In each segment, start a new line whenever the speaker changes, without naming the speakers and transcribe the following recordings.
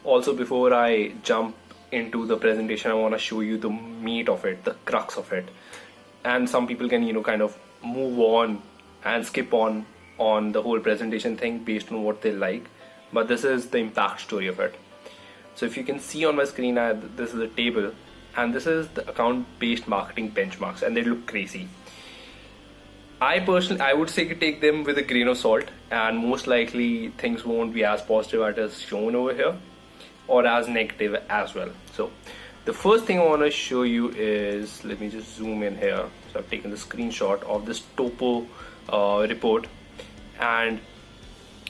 Also, before I jump into the presentation, I want to show you the meat of it, the crux of it. And some people can, kind of move on and skip on the whole presentation thing based on what they like. But this is the impact story of it. So if you can see on my screen, this is a table, and this is the account-based marketing benchmarks, and they look crazy. I would say take them with a grain of salt, and most likely things won't be as positive as shown over here, or as negative as well. So the first thing I want to show you is, let me just zoom in here. So I've taken the screenshot of this topo report, and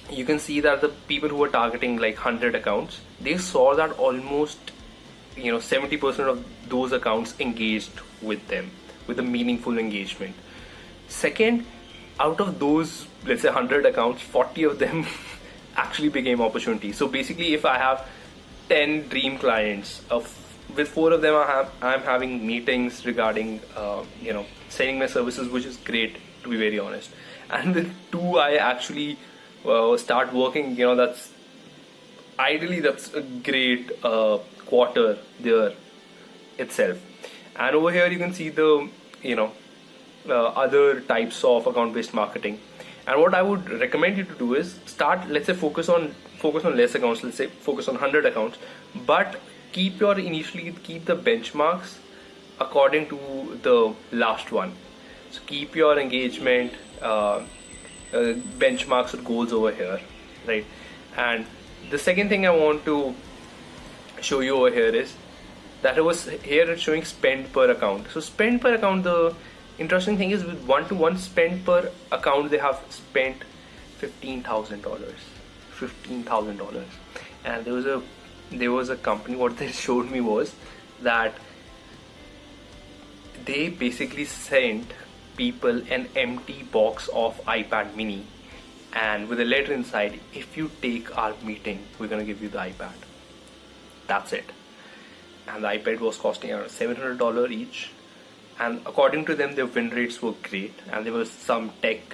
you can see that the people who were targeting like 100 accounts, they saw that almost 70% of those accounts engaged with them with a meaningful engagement. Second, out of those, let's say 100 accounts, 40 of them actually became opportunities. So basically, if I have 10 dream clients, with 4 of them I'm having meetings regarding selling my services, which is great, to be very honest. And with 2 I actually start working. That's a great quarter there itself. And over here you can see the other types of account-based marketing. And what I would recommend you to do is let's say focus on less accounts. Let's say focus on 100 accounts, but keep the benchmarks according to the last one. So keep your engagement benchmarks or goals over here, right? And the second thing I want to show you over here is that it's showing spend per account. So spend per account, the interesting thing is with one-to-one spend per account, they have spent $15,000. And there was a company, what they showed me was that they basically sent people an empty box of iPad mini, and with a letter inside, if you take our meeting, we're gonna give you the iPad. That's it. And the iPad was costing around $700 each. And according to them, their win rates were great, and there was some tech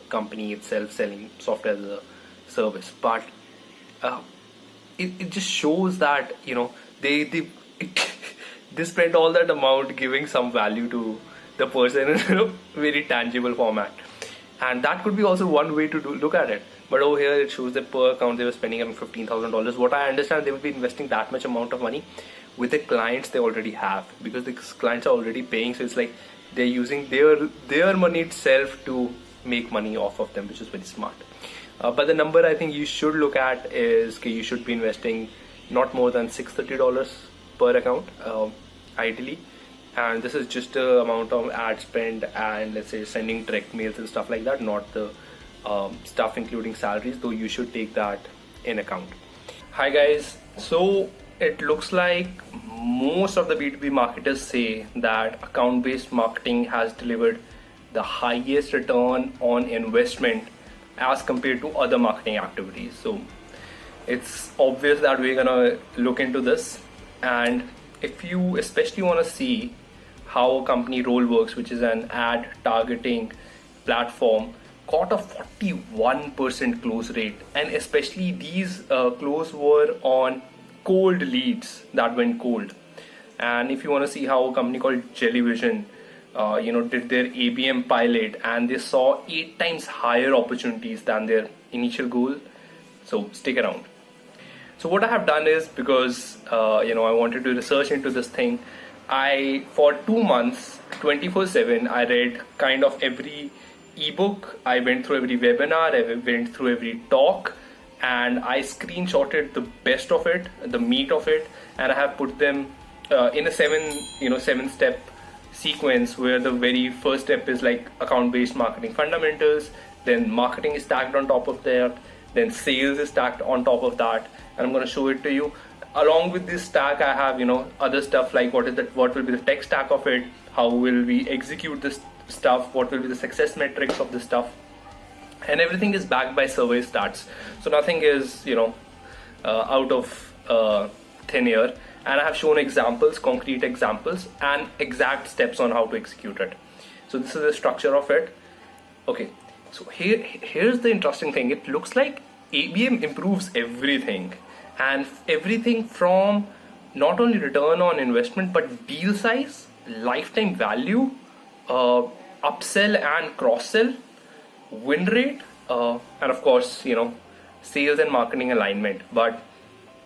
company itself selling software as a service. But it just shows that they spent all that amount giving some value to the person in a very tangible format. And that could be also one way to look at it. But over here it shows that per account they were spending around $15,000. What I understand, they will be investing that much amount of money with the clients they already have, because the clients are already paying. So it's like they're using their money itself to make money off of them, which is very smart. But the number I think you should look at is you should be investing not more than $630 per account, ideally. And this is just the amount of ad spend and let's say sending direct mails and stuff like that, not the stuff including salaries, though you should take that in account. Hi guys, so it looks like most of the B2B marketers say that account-based marketing has delivered the highest return on investment as compared to other marketing activities. So it's obvious that we're gonna look into this. And if you especially want to see how a company RollWorks, which is an ad targeting platform, got a 41% close rate, and especially these close were on cold leads that went cold. And if you want to see how a company called Jellyvision did their ABM pilot, and they saw 8 times higher opportunities than their initial goal, so stick around. So what I have done is, because I wanted to research into this thing, for 2 months 24/7 I read kind of every ebook, I went through every webinar, I went through every talk, and I screenshotted the best of it, the meat of it, and I have put them in a 7-step sequence, where the very first step is like account-based marketing fundamentals, then marketing is stacked on top of that, then sales is stacked on top of that, and I'm going to show it to you. Along with this stack, I have other stuff like what will be the tech stack of it, how will we execute this stuff, what will be the success metrics of this stuff, and everything is backed by survey stats. So nothing is out of thin air, and I have shown examples, concrete examples, and exact steps on how to execute it. So this is the structure of it. Okay, so here's the interesting thing. It looks like ABM improves everything, and everything from not only return on investment but deal size, lifetime value, upsell and cross sell, win rate, and of course, sales and marketing alignment. But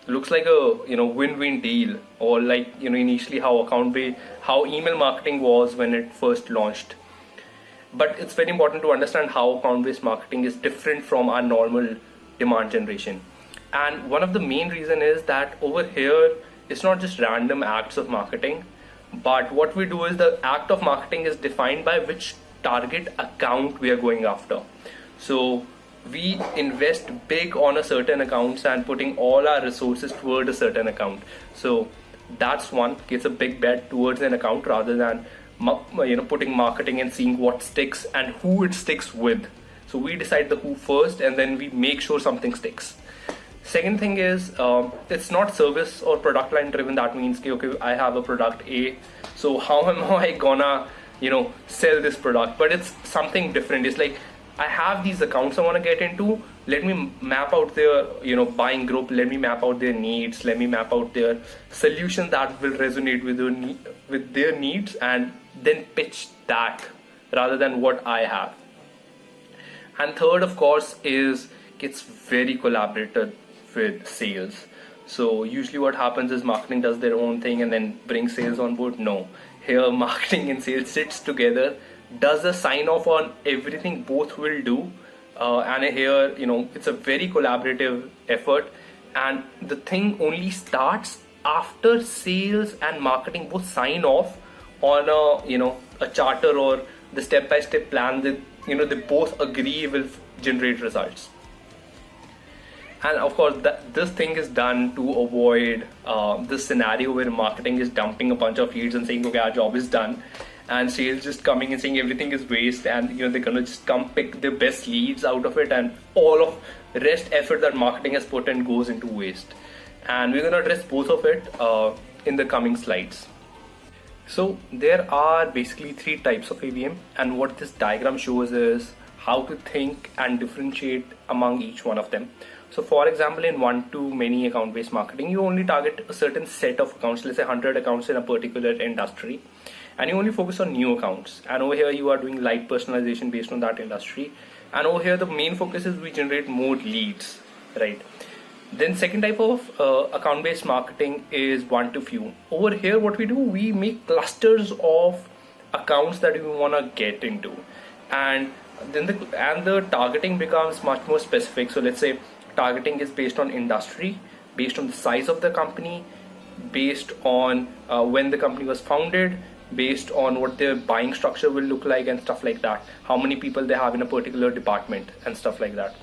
looks like a win-win deal, or like initially how email marketing was when it first launched. But it's very important to understand how account-based marketing is different from our normal demand generation. And one of the main reason is that over here it's not just random acts of marketing, but what we do is the act of marketing is defined by which target account we are going after. So we invest big on a certain accounts and putting all our resources toward a certain account. So that's one, it's a big bet towards an account rather than putting marketing and seeing what sticks and who it sticks with. So we decide the who first and then we make sure something sticks. Second thing is it's not service or product line driven. That means okay, I have a product A, so how am I gonna sell this product? But it's something different. It's like I have these accounts I want to get into. Let me map out their buying group. Let me map out their needs. Let me map out their solution that will resonate with their needs, and then pitch that rather than what I have. And third, of course, is it's very collaborative with sales. So usually what happens is marketing does their own thing and then brings sales on board. No, here marketing and sales sits together, does a sign off on everything both will do, and here it's a very collaborative effort, and the thing only starts after sales and marketing both sign off on a charter or the step-by-step plan that they both agree will generate results. And of course, this thing is done to avoid this scenario where marketing is dumping a bunch of leads and saying, okay, our job is done, and sales just coming and saying everything is waste, and they're gonna just come pick the best leads out of it, and all of the rest effort that marketing has put in goes into waste. And we're gonna address both of it in the coming slides. So there are basically 3 types of ABM, and what this diagram shows is how to think and differentiate among each one of them. So for example, in one-to-many account-based marketing, you only target a certain set of accounts, let's say 100 accounts in a particular industry, and you only focus on new accounts. And over here, you are doing light personalization based on that industry. And over here, the main focus is we generate more leads, right? Then second type of account-based marketing is one-to-few. Over here, what we do, we make clusters of accounts that we want to get into, and then the targeting becomes much more specific. So let's say targeting is based on industry, based on the size of the company, based on when the company was founded, based on what their buying structure will look like and stuff like that, how many people they have in a particular department and stuff like that.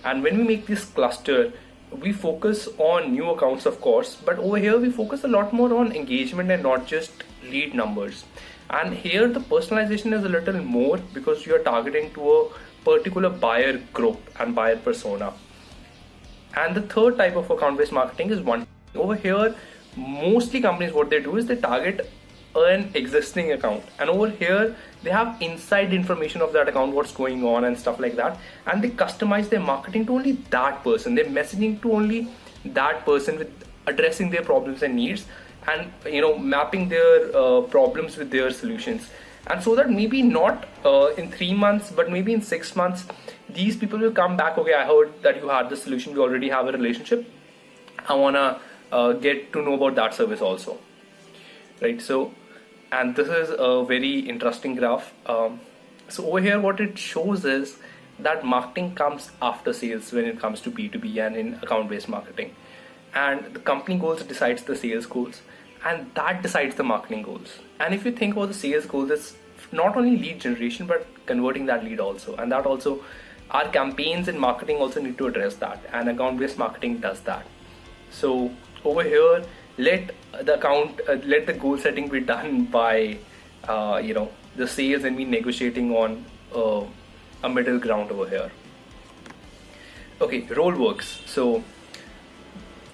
And when we make this cluster, we focus on new accounts, of course, but over here we focus a lot more on engagement and not just lead numbers. And here the personalization is a little more because you are targeting to a particular buyer group and buyer persona. And the third type of account-based marketing is one. Over here, mostly companies, what they do is they target an existing account, and over here they have inside information of that account, what's going on and stuff like that, and they customize their marketing to only that person, their messaging to only that person, with addressing their problems and needs, and mapping their problems with their solutions. And so that maybe not in 3 months, but maybe in 6 months, these people will come back. Okay, I heard that you had the solution, we already have a relationship, I wanna get to know about that service also, right? So, and this is a very interesting graph. So over here, what it shows is that marketing comes after sales when it comes to B2B and in account-based marketing. And the company goals decides the sales goals, and that decides the marketing goals. And if you think about the sales goals, it's not only lead generation, but converting that lead also. And that also, our campaigns in marketing also need to address that, and account-based marketing does that. So over here, let the goal setting be done by the sales, and we negotiating on a middle ground over here. Okay, RollWorks. So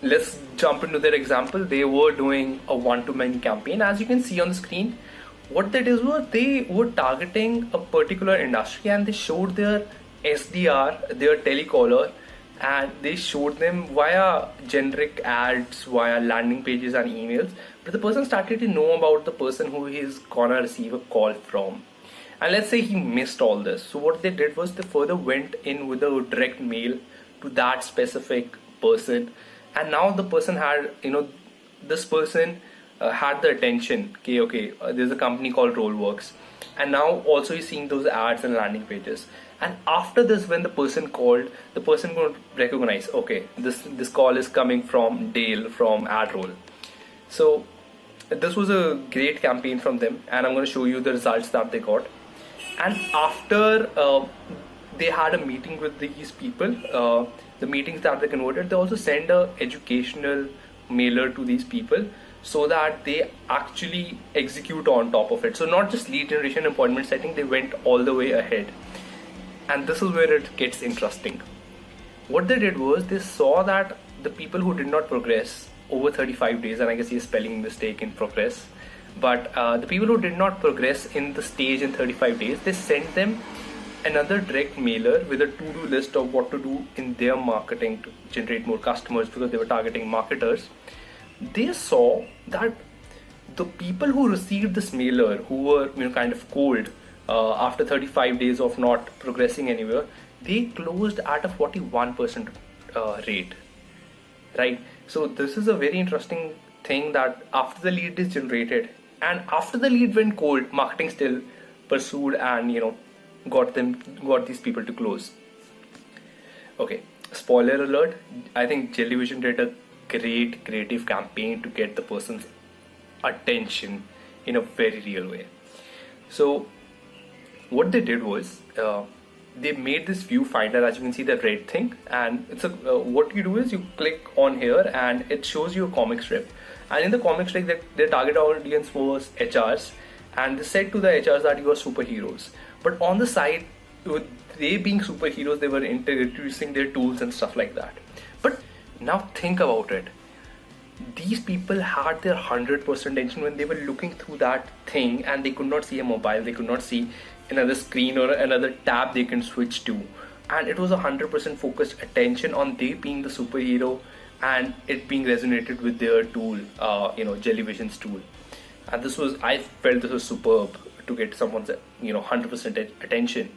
let's jump into their example. They were doing a one-to-many campaign. As you can see on the screen, what they did was they were targeting a particular industry, and they showed their SDR, their telecaller, and they showed them via generic ads, via landing pages and emails. But the person started to know about the person who he's gonna receive a call from. And let's say he missed all this. So what they did was they further went in with a direct mail to that specific person. And now the person had, this person had the attention. Okay, there's a company called RollWorks. And now also he's seeing those ads and landing pages. And after this, when the person called, the person could recognize, okay, this call is coming from Dale from AdRoll. So this was a great campaign from them, and I'm going to show you the results that they got. And after they had a meeting with these people, the meetings that they converted, they also send a educational mailer to these people so that they actually execute on top of it. So not just lead generation, appointment setting, they went all the way ahead. And this is where it gets interesting. What they did was they saw that the people who did not progress over 35 days, and I guess he's spelling mistake in progress, but the people who did not progress in the stage in 35 days, they sent them another direct mailer with a to-do list of what to do in their marketing to generate more customers, because they were targeting marketers. They saw that the people who received this mailer, who were kind of cold after 35 days of not progressing anywhere, they closed at a 41% rate, right? So this is a very interesting thing, that after the lead is generated and after the lead went cold, marketing still pursued and got these people to close. Okay, spoiler alert, I think Jellyvision did a great creative campaign to get the person's attention in a very real way. So what they did was they made this viewfinder, as you can see, the red thing, and it's a what you do is you click on here and it shows you a comic strip, and in the comic strip their target audience was HRs, and they said to the HRs that you are superheroes. But on the side, with they being superheroes, they were introducing their tools and stuff like that. But now think about it. These people had their 100% attention when they were looking through that thing, and they could not see a mobile, they could not see another screen or another tab they can switch to, and it was 100% focused attention on they being the superhero and it being resonated with their tool, Jellyvision's tool. And I felt this was superb to get someone's 100% attention.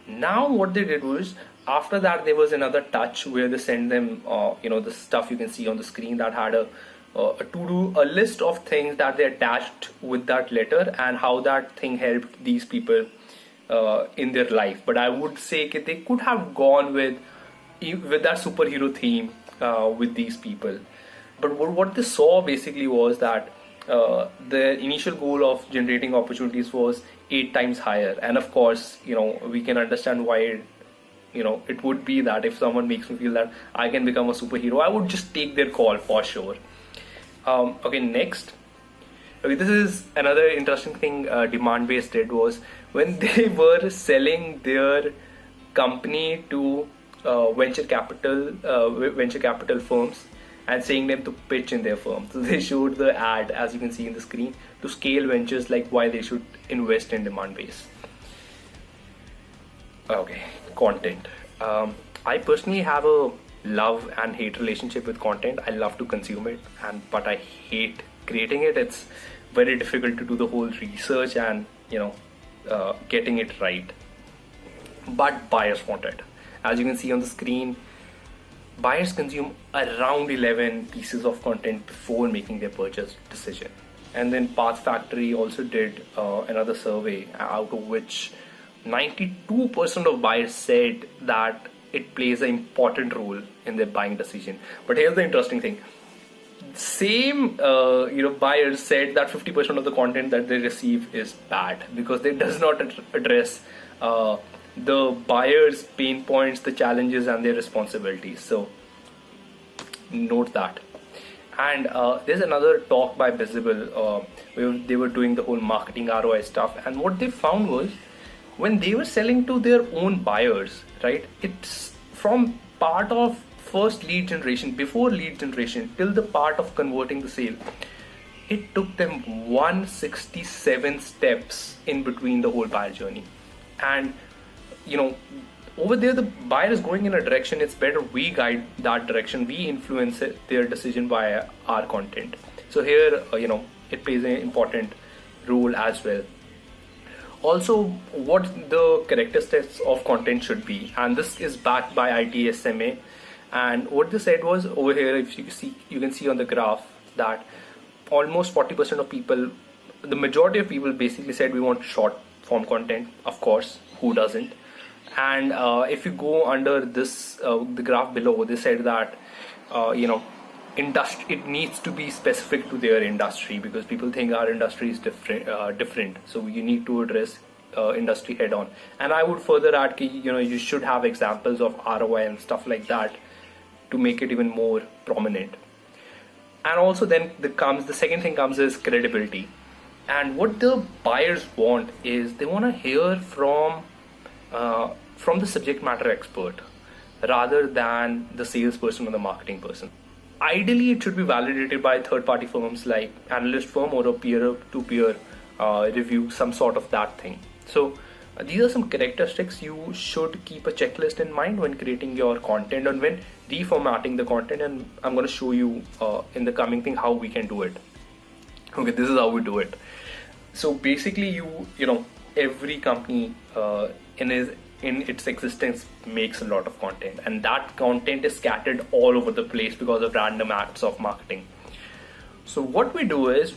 Now what they did was, after that there was another touch where they sent them the stuff you can see on the screen that had a list of things that they attached with that letter and how that thing helped these people in their life. But I would say that they could have gone with that superhero theme with these people. But what they saw basically was that the initial goal of generating opportunities was 8 times higher. And of course, we can understand why it would be that if someone makes me feel that I can become a superhero, I would just take their call for sure. Okay, next. Okay, this is another interesting thing Demandbased did was when they were selling their company to venture capital firms and saying them to pitch in their firm. So they showed the ad, as you can see in the screen, to scale ventures, like why they should invest in Demandbased. Okay, content. I personally have a love and hate relationship with content. I love to consume it, but I hate creating it. It's very difficult to do the whole research and getting it right. But buyers want it. As you can see on the screen, buyers consume around 11 pieces of content before making their purchase decision. And then Path Factory also did another survey, out of which 92% of buyers said that it plays an important role in their buying decision. But here's the interesting thing. Same buyers said that 50% of the content that they receive is bad because it does not address the buyer's pain points, the challenges, and their responsibilities. So note that. And there's another talk by Visible where they were doing the whole marketing ROI stuff, and what they found was when they were selling to their own buyers, right, it's from part of first lead generation, before lead generation, till the part of converting the sale, it took them 167 steps in between the whole buyer journey. And over there the buyer is going in a direction. It's better we guide that direction, we influence their decision via our content. So here it plays an important role as well. Also, what the characteristics of content should be, and this is backed by ITSMA. And what they said was, over here, if you can see on the graph that almost 40% of people, the majority of people basically said we want short form content. Of course, who doesn't? And if you go under this, the graph below, they said that it needs to be specific to their industry, because people think our industry is different. So you need to address industry head on. And I would further add, you should have examples of ROI and stuff like that to make it even more prominent. And also then the second thing comes is credibility. And what the buyers want is they want to hear from the subject matter expert rather than the salesperson or the marketing person. Ideally, it should be validated by third-party firms like analyst firm or a peer-to-peer review, some sort of that thing. So these are some characteristics you should keep a checklist in mind when creating your content and when reformatting the content. And I'm going to show you in the coming thing how we can do it. Okay, this is how we do it. So basically, every company in its existence makes a lot of content, and that content is scattered all over the place because of random acts of marketing. So what we do is,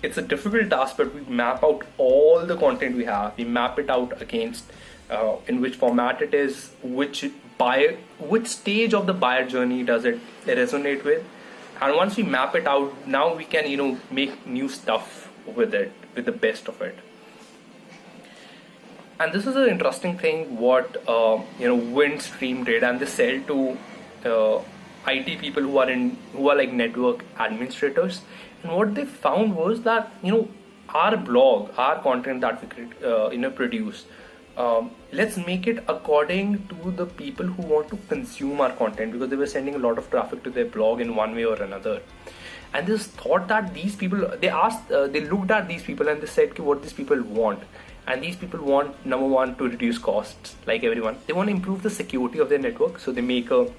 it's a difficult task, but we map out all the content we have. We map it out against in which format it is, which stage of the buyer journey does it resonate with. And once we map it out, now we can make new stuff with it, with the best of it. And this is an interesting thing what Windstream did, and they sell to IT people who are like network administrators. And what they found was that our blog, our content that we produce, let's make it according to the people who want to consume our content, because they were sending a lot of traffic to their blog in one way or another. And this thought that these people, they looked at these people and they said what these people want. And these people want, number one, to reduce costs, like everyone. They want to improve the security of their network. So they make the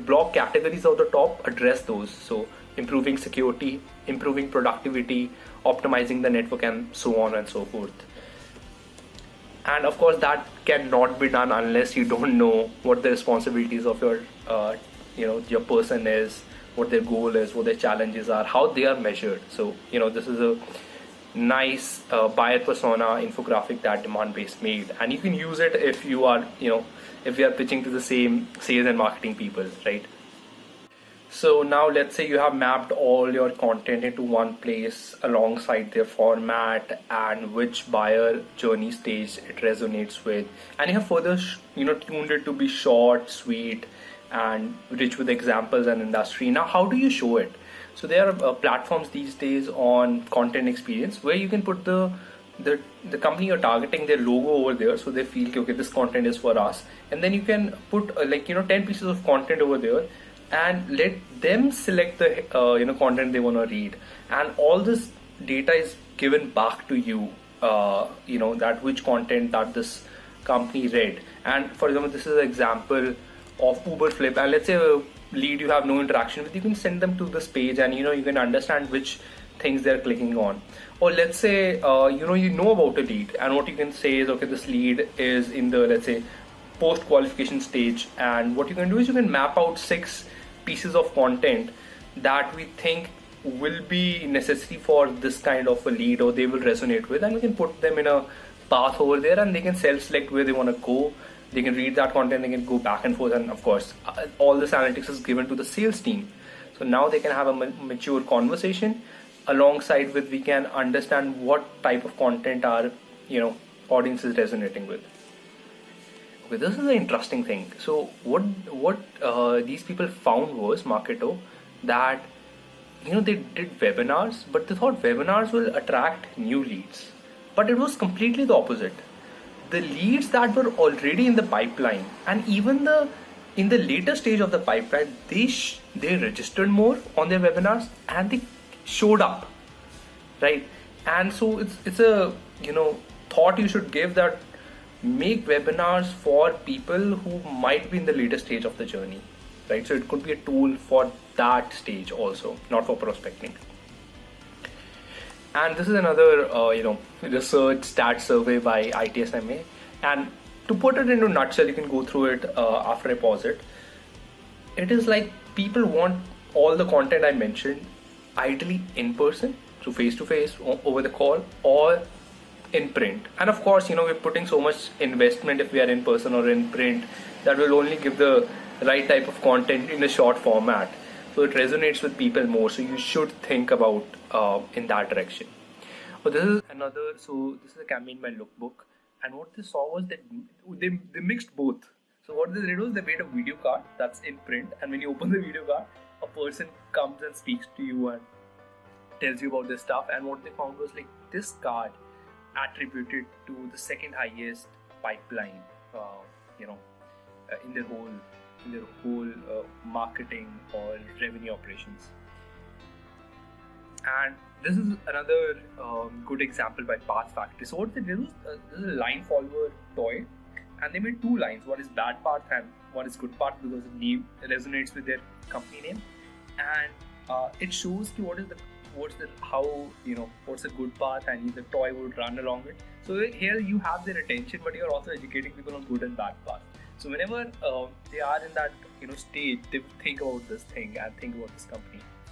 blog categories at the top address those. So improving security, improving productivity, optimizing the network, and so on and so forth. And of course, that cannot be done unless you don't know what the responsibilities of your person is, what their goal is, what their challenges are, how they are measured. So this is a nice buyer persona infographic that Demandbased made, and you can use it if you are if you are pitching to the same sales and marketing people, right? So now let's say you have mapped all your content into one place alongside their format and which buyer journey stage it resonates with, and you have further tuned it to be short, sweet, and rich with examples and industry. Now how do you show it? So there are platforms these days on content experience where you can put the company you're targeting, their logo over there, so they feel okay, this content is for us. And then you can put 10 pieces of content over there and let them select the content they want to read, and all this data is given back to you, that which content that this company read. And for example, this is an example of Uber Flip, and let's say a lead you have no interaction with, you can send them to this page and you can understand which things they're clicking on. Or let's say you know about a lead, and what you can say is, okay, this lead is in the, let's say, post qualification stage, and what you can do is you can map out 6 pieces of content that we think will be necessary for this kind of a lead, or they will resonate with, and we can put them in a path over there, and they can self-select where they want to go. They can read that content, they can go back and forth, and of course all this analytics is given to the sales team. So now they can have a mature conversation, alongside with we can understand what type of content our audience is resonating with. Okay, this is an interesting thing. So what these people found was, Marketo, that they did webinars, but they thought webinars will attract new leads, but it was completely the opposite. The leads that were already in the pipeline, and even in the later stage of the pipeline, they registered more on their webinars and they showed up, right? And so it's a thought you should give, that make webinars for people who might be in the later stage of the journey, right? So it could be a tool for that stage also, not for prospecting. And this is another, research stat survey by ITSMA. And to put it into a nutshell, you can go through it after I pause it. It is like people want all the content I mentioned, ideally in person, so face to face, over the call, or in print. And of course, we're putting so much investment if we are in person or in print that will only give the right type of content in a short format. So it resonates with people more. So you should think about in that direction. But this is a campaign by Lookbook, and what they saw was that they mixed both. So what they did was they made a video card that's in print, and when you open the video card, a person comes and speaks to you and tells you about this stuff. And what they found was like this card attributed to the second highest pipeline, in their whole marketing or revenue operations. And this is another good example by Path Factory. So what they did was this is a line follower toy, and they made two lines. One is bad path and one is good path, because the name resonates with their company name, and it shows you what's a good path, and the toy would run along it. So here you have their attention, but you're also educating people on good and bad path. So whenever they are in that stage, they think about this thing and think about this company.